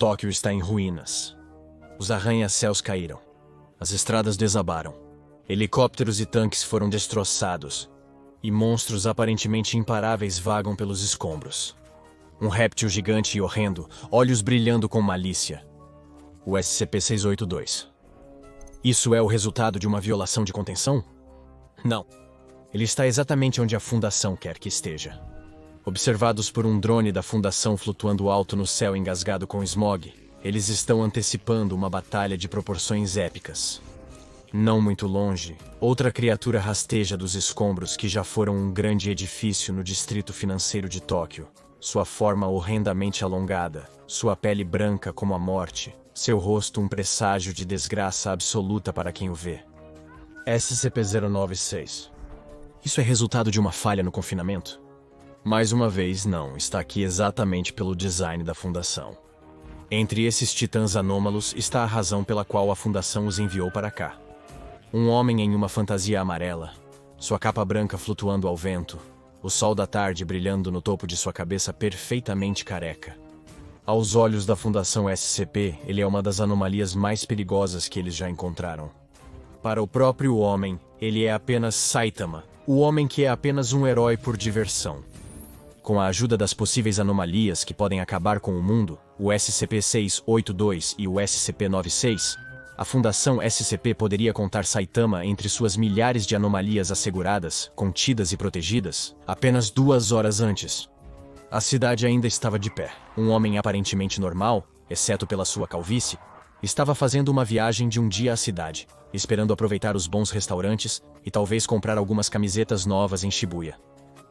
Tóquio está em ruínas. Os arranha-céus caíram. As estradas desabaram. Helicópteros e tanques foram destroçados. E monstros aparentemente imparáveis vagam pelos escombros. Um réptil gigante e horrendo, olhos brilhando com malícia. O SCP-682. Isso é o resultado de uma violação de contenção? Não. Ele está exatamente onde a Fundação quer que esteja. Observados por um drone da Fundação flutuando alto no céu engasgado com smog, eles estão antecipando uma batalha de proporções épicas. Não muito longe, outra criatura rasteja dos escombros que já foram um grande edifício no distrito financeiro de Tóquio. Sua forma horrendamente alongada, sua pele branca como a morte, seu rosto um presságio de desgraça absoluta para quem o vê. SCP-096. Isso é resultado de uma falha no confinamento? Mais uma vez, não, está aqui exatamente pelo design da Fundação. Entre esses titãs anômalos está a razão pela qual a Fundação os enviou para cá. Um homem em uma fantasia amarela, sua capa branca flutuando ao vento, o sol da tarde brilhando no topo de sua cabeça perfeitamente careca. Aos olhos da Fundação SCP, ele é uma das anomalias mais perigosas que eles já encontraram. Para o próprio homem, ele é apenas Saitama, o homem que é apenas um herói por diversão. Com a ajuda das possíveis anomalias que podem acabar com o mundo, o SCP-682 e o SCP-96, a Fundação SCP poderia contar Saitama entre suas milhares de anomalias asseguradas, contidas e protegidas, apenas 2 horas antes. A cidade ainda estava de pé. Um homem aparentemente normal, exceto pela sua calvície, estava fazendo uma viagem de um dia à cidade, esperando aproveitar os bons restaurantes e talvez comprar algumas camisetas novas em Shibuya.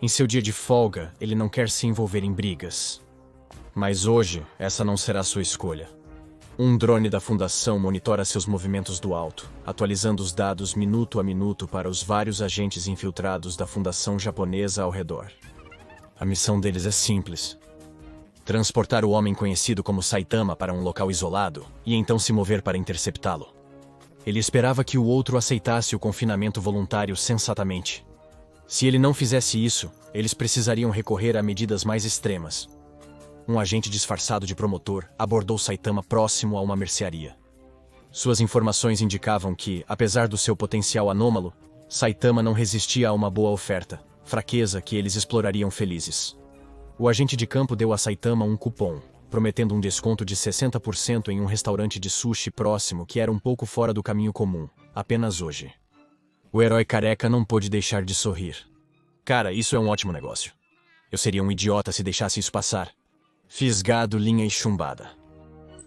Em seu dia de folga, ele não quer se envolver em brigas. Mas hoje, essa não será sua escolha. Um drone da Fundação monitora seus movimentos do alto, atualizando os dados minuto a minuto para os vários agentes infiltrados da Fundação japonesa ao redor. A missão deles é simples: transportar o homem conhecido como Saitama para um local isolado e então se mover para interceptá-lo. Ele esperava que o outro aceitasse o confinamento voluntário sensatamente. Se ele não fizesse isso, eles precisariam recorrer a medidas mais extremas. Um agente disfarçado de promotor abordou Saitama próximo a uma mercearia. Suas informações indicavam que, apesar do seu potencial anômalo, Saitama não resistia a uma boa oferta, fraqueza que eles explorariam felizes. O agente de campo deu a Saitama um cupom, prometendo um desconto de 60% em um restaurante de sushi próximo que era um pouco fora do caminho comum, apenas hoje. O herói careca não pôde deixar de sorrir. Cara, isso é um ótimo negócio. Eu seria um idiota se deixasse isso passar. Fisgado, linha e chumbada.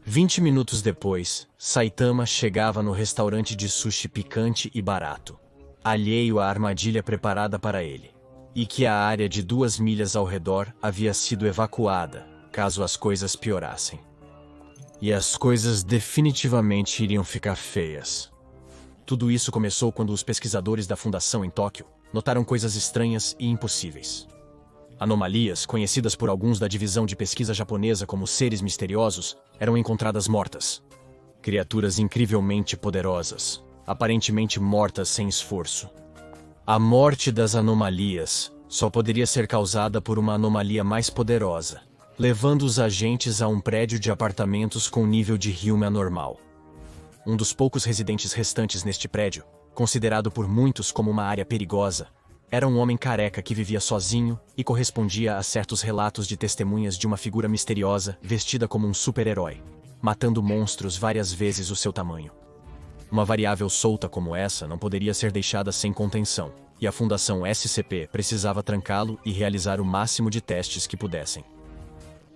20 minutos depois, Saitama chegava no restaurante de sushi picante e barato, alheio à armadilha preparada para ele, e que a área de 2 milhas ao redor havia sido evacuada, caso as coisas piorassem. E as coisas definitivamente iriam ficar feias. Tudo isso começou quando os pesquisadores da Fundação em Tóquio notaram coisas estranhas e impossíveis. Anomalias, conhecidas por alguns da divisão de pesquisa japonesa como seres misteriosos, eram encontradas mortas. Criaturas incrivelmente poderosas, aparentemente mortas sem esforço. A morte das anomalias só poderia ser causada por uma anomalia mais poderosa, levando os agentes a um prédio de apartamentos com nível de Hume anormal. Um dos poucos residentes restantes neste prédio, considerado por muitos como uma área perigosa, era um homem careca que vivia sozinho e correspondia a certos relatos de testemunhas de uma figura misteriosa vestida como um super-herói, matando monstros várias vezes o seu tamanho. Uma variável solta como essa não poderia ser deixada sem contenção, e a Fundação SCP precisava trancá-lo e realizar o máximo de testes que pudessem.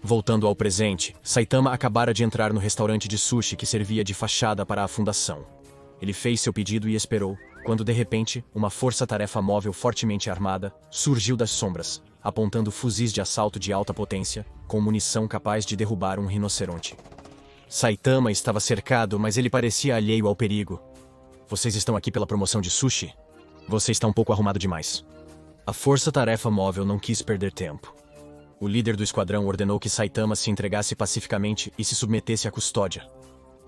Voltando ao presente, Saitama acabara de entrar no restaurante de sushi que servia de fachada para a Fundação. Ele fez seu pedido e esperou, quando de repente, uma força-tarefa móvel fortemente armada surgiu das sombras, apontando fuzis de assalto de alta potência, com munição capaz de derrubar um rinoceronte. Saitama estava cercado, mas ele parecia alheio ao perigo. Vocês estão aqui pela promoção de sushi? Você está um pouco arrumado demais. A força-tarefa móvel não quis perder tempo. O líder do esquadrão ordenou que Saitama se entregasse pacificamente e se submetesse à custódia.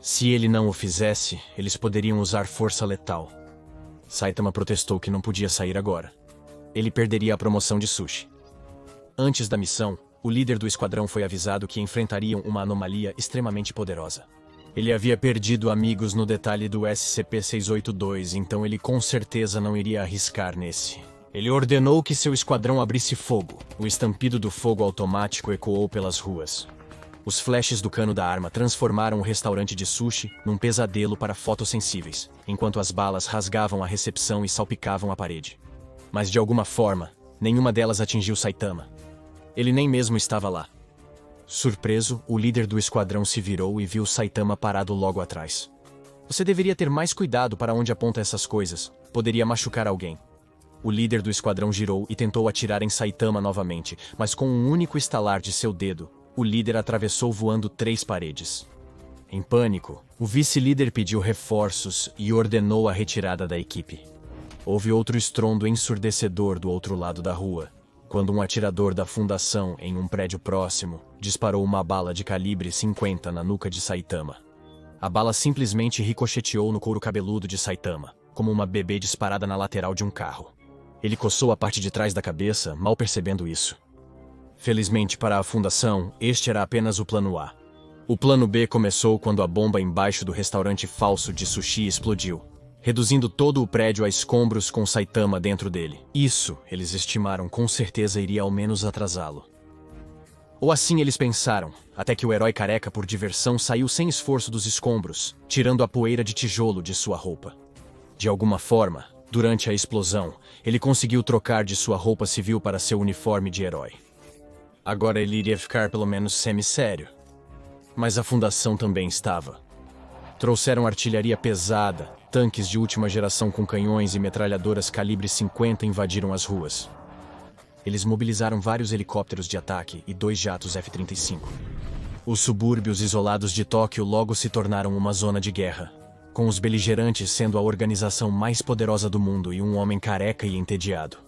Se ele não o fizesse, eles poderiam usar força letal. Saitama protestou que não podia sair agora. Ele perderia a promoção de sushi. Antes da missão, o líder do esquadrão foi avisado que enfrentariam uma anomalia extremamente poderosa. Ele havia perdido amigos no detalhe do SCP-682, então ele com certeza não iria arriscar nesse. Ele ordenou que seu esquadrão abrisse fogo. O estampido do fogo automático ecoou pelas ruas. Os flashes do cano da arma transformaram o restaurante de sushi num pesadelo para fotossensíveis, enquanto as balas rasgavam a recepção e salpicavam a parede. Mas de alguma forma, nenhuma delas atingiu Saitama. Ele nem mesmo estava lá. Surpreso, o líder do esquadrão se virou e viu Saitama parado logo atrás. Você deveria ter mais cuidado para onde aponta essas coisas. Poderia machucar alguém. O líder do esquadrão girou e tentou atirar em Saitama novamente, mas com um único estalar de seu dedo, o líder atravessou voando 3 paredes. Em pânico, o vice-líder pediu reforços e ordenou a retirada da equipe. Houve outro estrondo ensurdecedor do outro lado da rua, quando um atirador da fundação em um prédio próximo disparou uma bala de calibre 50 na nuca de Saitama. A bala simplesmente ricocheteou no couro cabeludo de Saitama, como uma bebê disparada na lateral de um carro. Ele coçou a parte de trás da cabeça, mal percebendo isso. Felizmente para a fundação, este era apenas o plano A. O plano B começou quando a bomba embaixo do restaurante falso de sushi explodiu, reduzindo todo o prédio a escombros com Saitama dentro dele. Isso, eles estimaram, com certeza iria ao menos atrasá-lo. Ou assim eles pensaram, até que o herói careca por diversão saiu sem esforço dos escombros, tirando a poeira de tijolo de sua roupa. De alguma forma, durante a explosão, ele conseguiu trocar de sua roupa civil para seu uniforme de herói. Agora ele iria ficar pelo menos semi-sério. Mas a fundação também estava. Trouxeram artilharia pesada, tanques de última geração com canhões e metralhadoras calibre 50 invadiram as ruas. Eles mobilizaram vários helicópteros de ataque e 2 jatos F-35. Os subúrbios isolados de Tóquio logo se tornaram uma zona de guerra, com os beligerantes sendo a organização mais poderosa do mundo e um homem careca e entediado.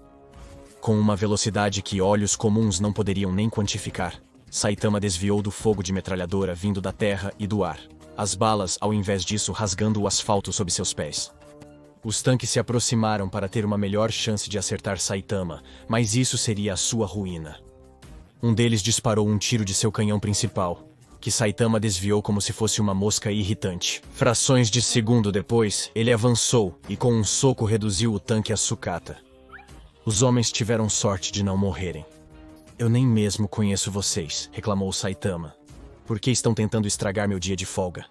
Com uma velocidade que olhos comuns não poderiam nem quantificar, Saitama desviou do fogo de metralhadora vindo da terra e do ar, as balas, ao invés disso, rasgando o asfalto sob seus pés. Os tanques se aproximaram para ter uma melhor chance de acertar Saitama, mas isso seria a sua ruína. Um deles disparou um tiro de seu canhão principal, que Saitama desviou como se fosse uma mosca irritante. Frações de segundo depois, ele avançou e com um soco reduziu o tanque a sucata. Os homens tiveram sorte de não morrerem. Eu nem mesmo conheço vocês, reclamou Saitama. Por que estão tentando estragar meu dia de folga?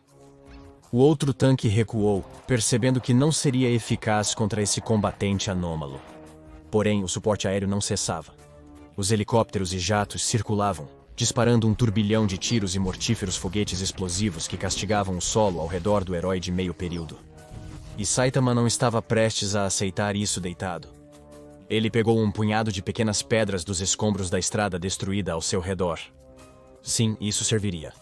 O outro tanque recuou, percebendo que não seria eficaz contra esse combatente anômalo. Porém, o suporte aéreo não cessava. Os helicópteros e jatos circulavam, disparando um turbilhão de tiros e mortíferos foguetes explosivos que castigavam o solo ao redor do herói de meio período. E Saitama não estava prestes a aceitar isso deitado. Ele pegou um punhado de pequenas pedras dos escombros da estrada destruída ao seu redor. Sim, isso serviria.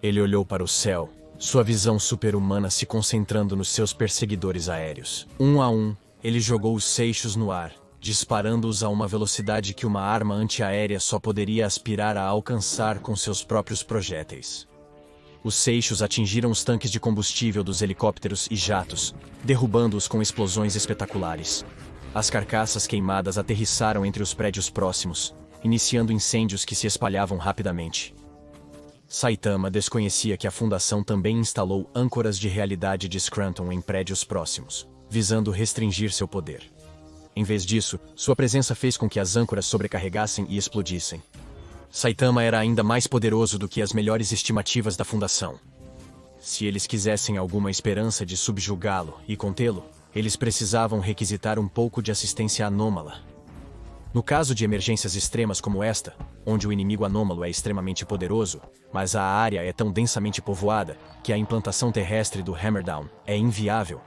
Ele olhou para o céu, sua visão super-humana se concentrando nos seus perseguidores aéreos. Um a um, ele jogou os seixos no ar, disparando-os a uma velocidade que uma arma antiaérea só poderia aspirar a alcançar com seus próprios projéteis. Os seixos atingiram os tanques de combustível dos helicópteros e jatos, derrubando-os com explosões espetaculares. As carcaças queimadas aterrissaram entre os prédios próximos, iniciando incêndios que se espalhavam rapidamente. Saitama desconhecia que a fundação também instalou âncoras de realidade de Scranton em prédios próximos, visando restringir seu poder. Em vez disso, sua presença fez com que as âncoras sobrecarregassem e explodissem. Saitama era ainda mais poderoso do que as melhores estimativas da fundação. Se eles quisessem alguma esperança de subjugá-lo e contê-lo, eles precisavam requisitar um pouco de assistência anômala. No caso de emergências extremas como esta, onde o inimigo anômalo é extremamente poderoso, mas a área é tão densamente povoada que a implantação terrestre do Hammerdown é inviável,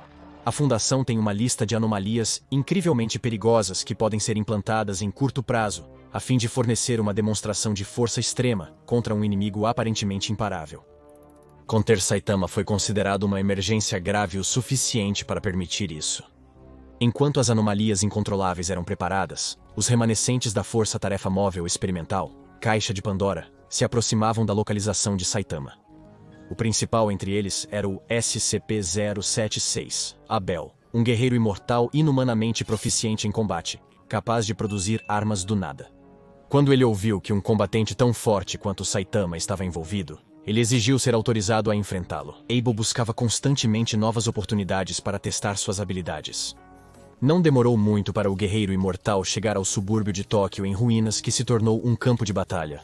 a Fundação tem uma lista de anomalias incrivelmente perigosas que podem ser implantadas em curto prazo, a fim de fornecer uma demonstração de força extrema contra um inimigo aparentemente imparável. Conter Saitama foi considerado uma emergência grave o suficiente para permitir isso. Enquanto as anomalias incontroláveis eram preparadas, os remanescentes da Força-Tarefa Móvel Experimental, Caixa de Pandora, se aproximavam da localização de Saitama. O principal entre eles era o SCP-076, Abel, um guerreiro imortal inumanamente proficiente em combate, capaz de produzir armas do nada. Quando ele ouviu que um combatente tão forte quanto Saitama estava envolvido, ele exigiu ser autorizado a enfrentá-lo. Abel buscava constantemente novas oportunidades para testar suas habilidades. Não demorou muito para o guerreiro imortal chegar ao subúrbio de Tóquio em ruínas que se tornou um campo de batalha.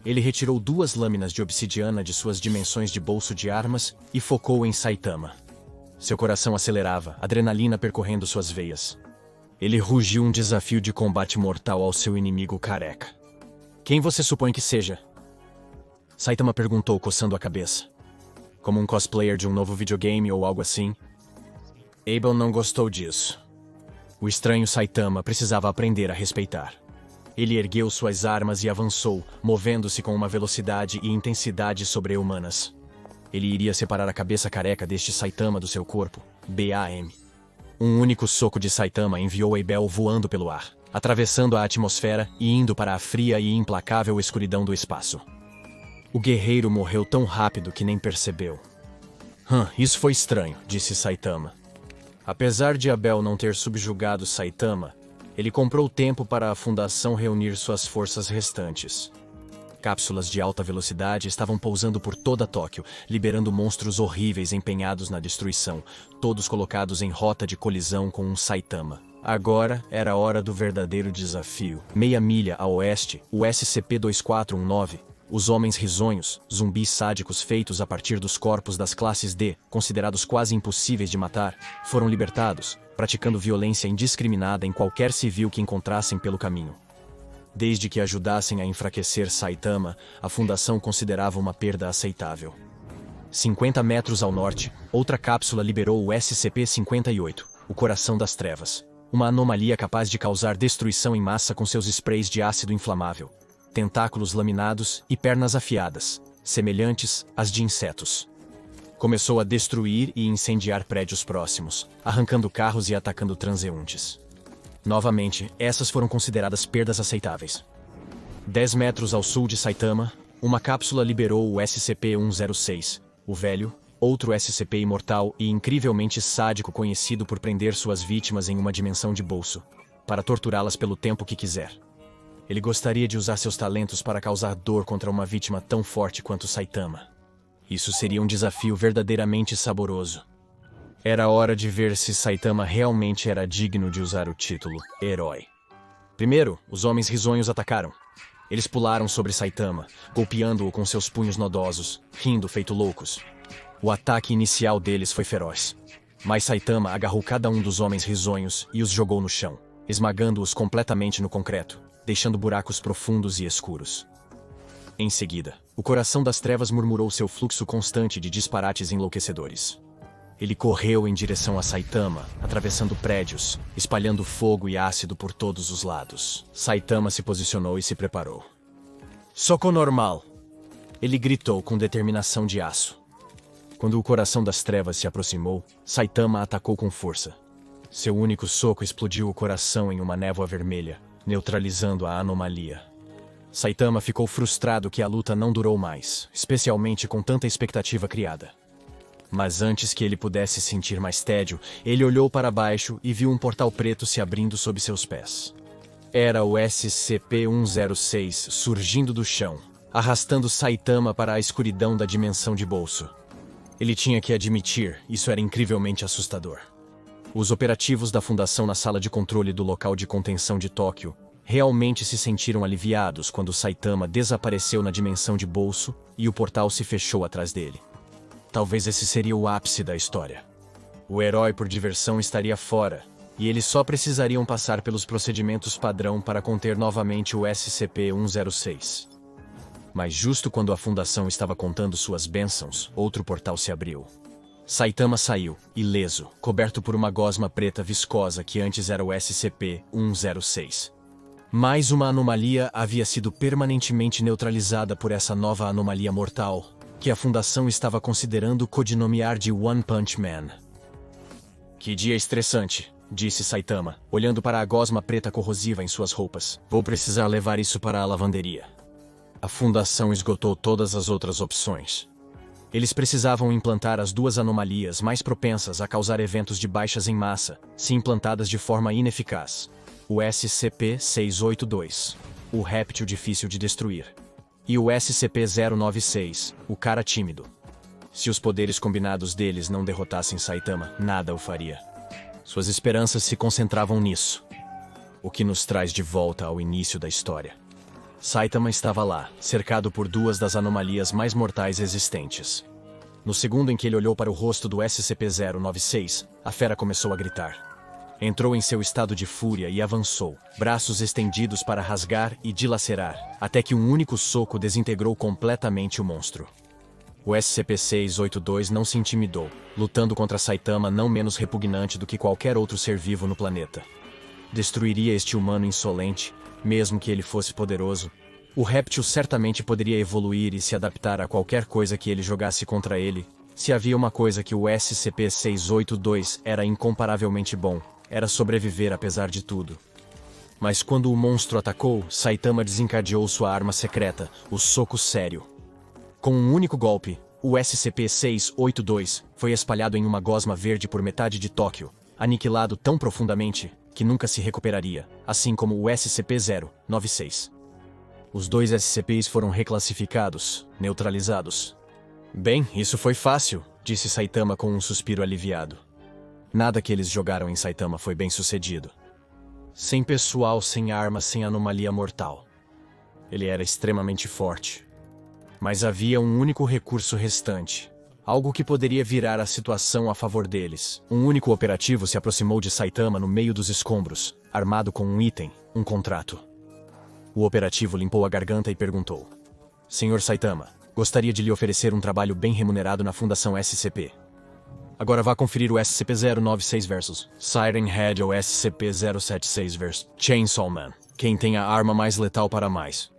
Ele retirou 2 lâminas de obsidiana de suas dimensões de bolso de armas e focou em Saitama. Seu coração acelerava, adrenalina percorrendo suas veias. Ele rugiu um desafio de combate mortal ao seu inimigo careca. Quem você supõe que seja? Saitama perguntou, coçando a cabeça. Como um cosplayer de um novo videogame ou algo assim? Abel não gostou disso. O estranho Saitama precisava aprender a respeitar. Ele ergueu suas armas e avançou, movendo-se com uma velocidade e intensidade sobre-humanas. Ele iria separar a cabeça careca deste Saitama do seu corpo. BAM. Um único soco de Saitama enviou Abel voando pelo ar, atravessando a atmosfera e indo para a fria e implacável escuridão do espaço. O guerreiro morreu tão rápido que nem percebeu. Isso foi estranho, disse Saitama. Apesar de Abel não ter subjugado Saitama, ele comprou tempo para a Fundação reunir suas forças restantes. Cápsulas de alta velocidade estavam pousando por toda Tóquio, liberando monstros horríveis empenhados na destruição, todos colocados em rota de colisão com um Saitama. Agora era a hora do verdadeiro desafio. Meia milha a oeste, o SCP-2419, os Homens Risonhos, zumbis sádicos feitos a partir dos corpos das classes D, considerados quase impossíveis de matar, foram libertados, praticando violência indiscriminada em qualquer civil que encontrassem pelo caminho. Desde que ajudassem a enfraquecer Saitama, a Fundação considerava uma perda aceitável. 50 metros ao norte, outra cápsula liberou o SCP-58, o Coração das Trevas, uma anomalia capaz de causar destruição em massa com seus sprays de ácido inflamável, tentáculos laminados e pernas afiadas, semelhantes às de insetos. Começou a destruir e incendiar prédios próximos, arrancando carros e atacando transeuntes. Novamente, essas foram consideradas perdas aceitáveis. 10 metros ao sul de Saitama, uma cápsula liberou o SCP-106, o velho, outro SCP imortal e incrivelmente sádico conhecido por prender suas vítimas em uma dimensão de bolso, para torturá-las pelo tempo que quiser. Ele gostaria de usar seus talentos para causar dor contra uma vítima tão forte quanto Saitama. Isso seria um desafio verdadeiramente saboroso. Era hora de ver se Saitama realmente era digno de usar o título Herói. Primeiro, os Homens Risonhos atacaram. Eles pularam sobre Saitama, golpeando-o com seus punhos nodosos, rindo feito loucos. O ataque inicial deles foi feroz. Mas Saitama agarrou cada um dos Homens Risonhos e os jogou no chão, esmagando-os completamente no concreto, deixando buracos profundos e escuros. Em seguida, o Coração das Trevas murmurou seu fluxo constante de disparates enlouquecedores. Ele correu em direção a Saitama, atravessando prédios, espalhando fogo e ácido por todos os lados. Saitama se posicionou e se preparou. Soco normal! Ele gritou com determinação de aço. Quando o Coração das Trevas se aproximou, Saitama atacou com força. Seu único soco explodiu o coração em uma névoa vermelha, neutralizando a anomalia. Saitama ficou frustrado que a luta não durou mais, especialmente com tanta expectativa criada. Mas antes que ele pudesse sentir mais tédio, ele olhou para baixo e viu um portal preto se abrindo sob seus pés. Era o SCP-106 surgindo do chão, arrastando Saitama para a escuridão da dimensão de bolso. Ele tinha que admitir, isso era incrivelmente assustador. Os operativos da Fundação na sala de controle do local de contenção de Tóquio realmente se sentiram aliviados quando Saitama desapareceu na dimensão de bolso e o portal se fechou atrás dele. Talvez esse seria o ápice da história. O herói por diversão estaria fora, e eles só precisariam passar pelos procedimentos padrão para conter novamente o SCP-106. Mas justo quando a Fundação estava contando suas bênçãos, outro portal se abriu. Saitama saiu, ileso, coberto por uma gosma preta viscosa que antes era o SCP-106. Mais uma anomalia havia sido permanentemente neutralizada por essa nova anomalia mortal, que a Fundação estava considerando codinomear de One Punch Man. Que dia estressante, disse Saitama, olhando para a gosma preta corrosiva em suas roupas. Vou precisar levar isso para a lavanderia. A Fundação esgotou todas as outras opções. Eles precisavam implantar as 2 anomalias mais propensas a causar eventos de baixas em massa, se implantadas de forma ineficaz. O SCP-682 o réptil difícil de destruir. E o SCP-096, o cara tímido. Se os poderes combinados deles não derrotassem Saitama, nada o faria. Suas esperanças se concentravam nisso. O que nos traz de volta ao início da história. Saitama estava lá, cercado por duas das anomalias mais mortais existentes. No segundo em que ele olhou para o rosto do SCP-096, a fera começou a gritar. Entrou em seu estado de fúria e avançou, braços estendidos para rasgar e dilacerar, até que um único soco desintegrou completamente o monstro. O SCP-682 não se intimidou, lutando contra Saitama não menos repugnante do que qualquer outro ser vivo no planeta. Destruiria este humano insolente, mesmo que ele fosse poderoso. O réptil certamente poderia evoluir e se adaptar a qualquer coisa que ele jogasse contra ele. Se havia uma coisa que o SCP-682 era incomparavelmente bom, era sobreviver apesar de tudo. Mas quando o monstro atacou, Saitama desencadeou sua arma secreta, o soco sério. Com um único golpe, o SCP-682 foi espalhado em uma gosma verde por metade de Tóquio, aniquilado tão profundamente que nunca se recuperaria, assim como o SCP-096. Os dois SCPs foram reclassificados, neutralizados. Bem, isso foi fácil, disse Saitama com um suspiro aliviado. Nada que eles jogaram em Saitama foi bem sucedido. Sem pessoal, sem arma, sem anomalia mortal. Ele era extremamente forte. Mas havia um único recurso restante. Algo que poderia virar a situação a favor deles. Um único operativo se aproximou de Saitama no meio dos escombros, armado com um item, um contrato. O operativo limpou a garganta e perguntou. Senhor Saitama, gostaria de lhe oferecer um trabalho bem remunerado na Fundação SCP. Agora vá conferir o SCP-096 versus Siren Head ou SCP-076 versus Chainsaw Man. Quem tem a arma mais letal para mais.